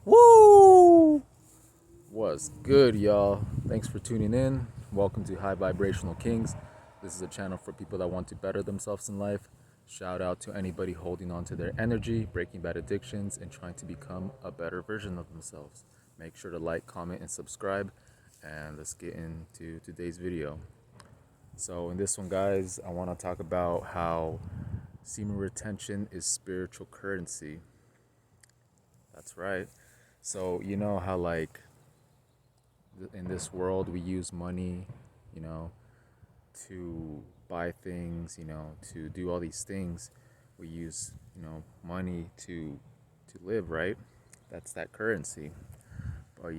Woo! What's good, y'all? Thanks for tuning in. Welcome to High Vibrational Kings. This is a channel for people that want to better themselves in life. Shout out to anybody holding on to their energy, breaking bad addictions, and trying to become a better version of themselves. Make sure to like, comment, and subscribe. And let's get into today's video. So, in this one, guys, I want to talk about how semen retention is spiritual currency. That's right. So, you know how, like, in this world we use money, you know, to buy things, to do all these things. We use, money to live, right? That's that currency. But,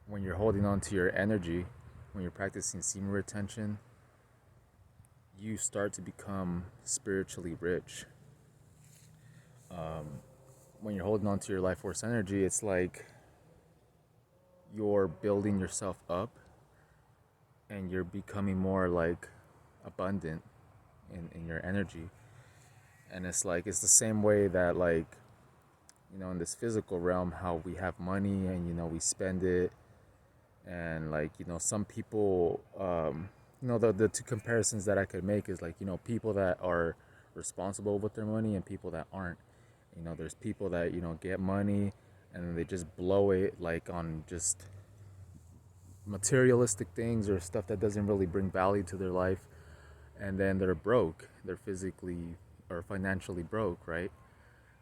when you're holding on to your energy, when you're practicing semen retention, you start to become spiritually rich. When you're holding on to your life force energy, it's like you're building yourself up and you're becoming more like abundant in your energy. And it's the same way that, like, in this physical realm, how we have money and we spend it. And, like, some people, the two comparisons that I could make is, like, people that are responsible with their money and people that aren't. There's people that get money and then they just blow it, like, on just materialistic things or stuff that doesn't really bring value to their life, and then they're broke. They're physically or financially broke, right?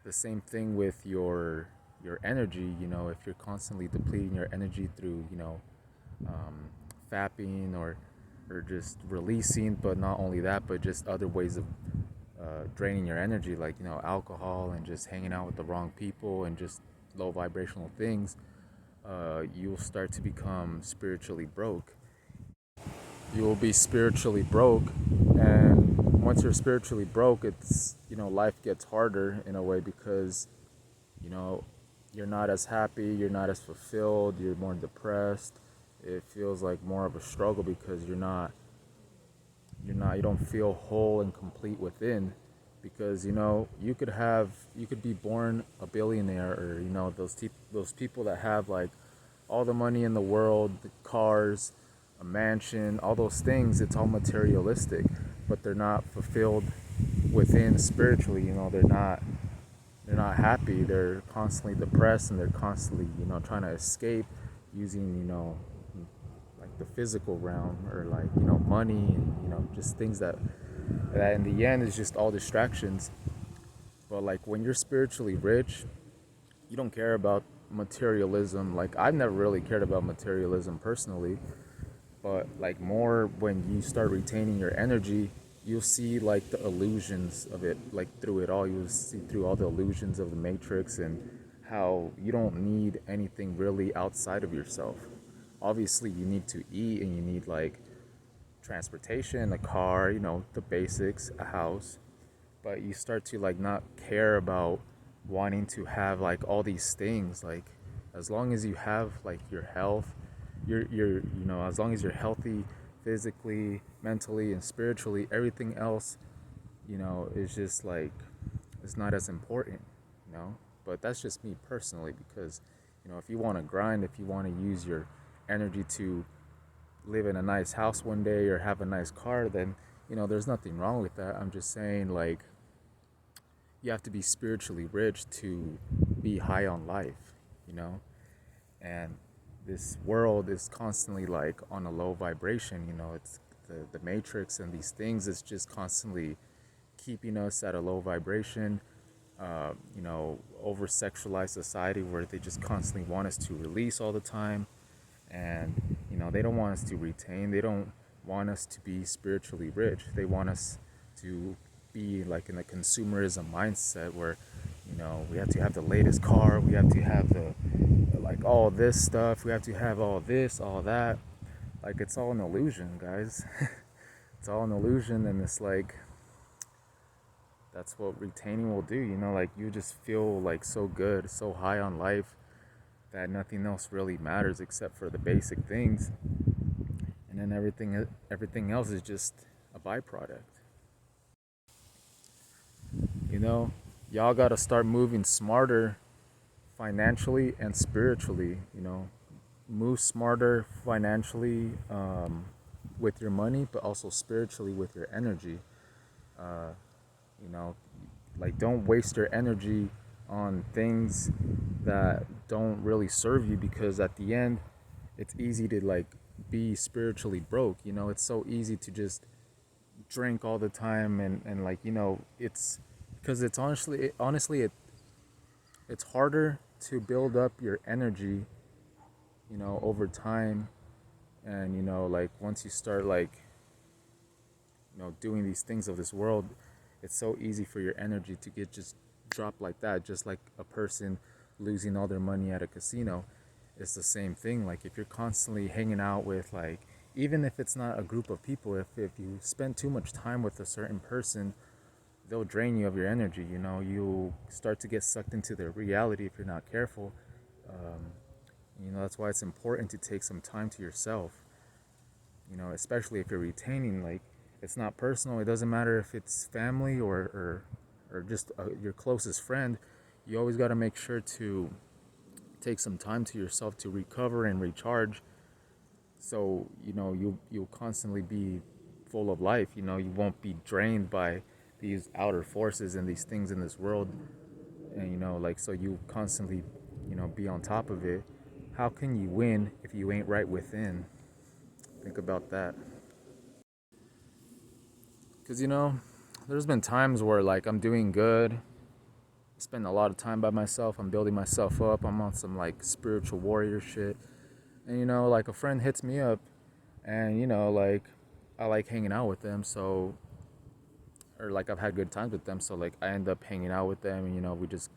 The same thing with your energy. If you're constantly depleting your energy through fapping or just releasing, but not only that, but just other ways of draining your energy, like alcohol and just hanging out with the wrong people and just low vibrational things, you'll start to become spiritually broke. You will be spiritually broke, and once you're spiritually broke, it's life gets harder in a way, because you know you're not as happy, you're not as fulfilled, you're more depressed. It feels like more of a struggle because you don't feel whole and complete within, because you could be born a billionaire, or those people that have, like, all the money in the world, the cars, a mansion, all those things. It's all materialistic, but they're not fulfilled within spiritually. They're not happy. They're constantly depressed, and they're constantly trying to escape using like the physical realm, or, like, money, and just things that in the end is just all distractions. But, like, when you're spiritually rich, you don't care about materialism. Like, I've never really cared about materialism personally, but, like, more when you start retaining your energy, you'll see, like, the illusions of it, like, through it all. You'll see through all the illusions of the matrix, and how you don't need anything really outside of yourself. Obviously, you need to eat, and you need, like, transportation, a car, the basics, a house. But you start to, like, not care about wanting to have, like, all these things. Like, as long as you have, like, your health, as long as you're healthy physically, mentally, and spiritually, everything else is just, like, it's not as important. But that's just me personally, because if you want to grind, if you want to use your energy to live in a nice house one day or have a nice car, then there's nothing wrong with that. I'm just saying, like, you have to be spiritually rich to be high on life, and this world is constantly, like, on a low vibration. It's the matrix and these things is just constantly keeping us at a low vibration. Over sexualized society, where they just constantly want us to release all the time, and they don't want us to retain. They don't want us to be spiritually rich. They want us to be, like, in a consumerism mindset, where we have to have the latest car, we have to have like, all this stuff, we have to have all this, all that. Like, it's all an illusion, guys. It's all an illusion, and it's like, that's what retaining will do. Like, you just feel, like, so good, so high on life, that nothing else really matters except for the basic things, and then everything else is just a byproduct. you know y'all gotta start moving smarter, financially and spiritually. Move smarter financially, with your money, but also spiritually with your energy. uh, you know like, don't waste your energy on things that don't really serve you, because at the end it's easy to like be spiritually broke. It's so easy to just drink all the time, and like, it's because it's it's harder to build up your energy, over time. And like, once you start like, doing these things of this world, it's so easy for your energy to get just dropped like that, just like a person losing all their money at a casino. It's the same thing. Like, if you're constantly hanging out with, like, even if it's not a group of people, if you spend too much time with a certain person, they'll drain you of your energy. You'll start to get sucked into their reality if you're not careful. That's why it's important to take some time to yourself, especially if you're retaining. Like, it's not personal. It doesn't matter if it's family or just your closest friend. You always got to make sure to take some time to yourself to recover and recharge. So you'll constantly be full of life. You won't be drained by these outer forces and these things in this world. And like, so you constantly be on top of it. How can you win if you ain't right within? Think about that. Because there's been times where like I'm doing good, spend a lot of time by myself, I'm building myself up, I'm on some like spiritual warrior shit. And like, a friend hits me up, and like, I like hanging out with them. So, or like, I've had good times with them, so like, I end up hanging out with them, and we just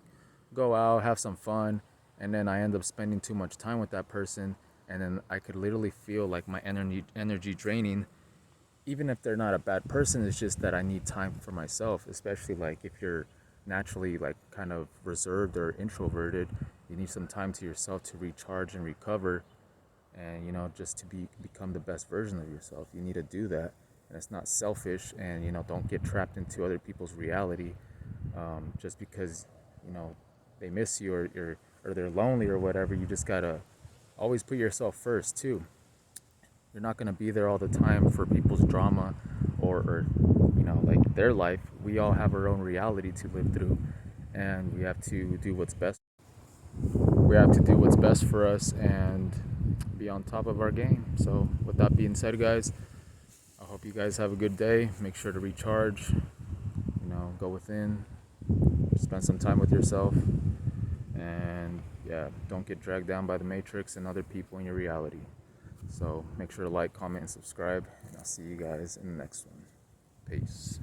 go out, have some fun. And then I end up spending too much time with that person, and then I could literally feel like my energy draining. Even if they're not a bad person, it's just that I need time for myself. Especially like, if you're naturally like kind of reserved or introverted, you need some time to yourself to recharge and recover. And just to become the best version of yourself, you need to do that. And it's not selfish. And don't get trapped into other people's reality, just because they miss you, or they're lonely or whatever. You just gotta always put yourself first too. You're not going to be there all the time for people's drama, or like, their life. We all have our own reality to live through, and we have to do what's best. We have to do what's best for us and be on top of our game. So with that being said, guys, I hope you guys have a good day. Make sure to recharge, go within, spend some time with yourself, and yeah, don't get dragged down by the matrix and other people in your reality. So make sure to like, comment, and subscribe, and I'll see you guys in the next one. Peace.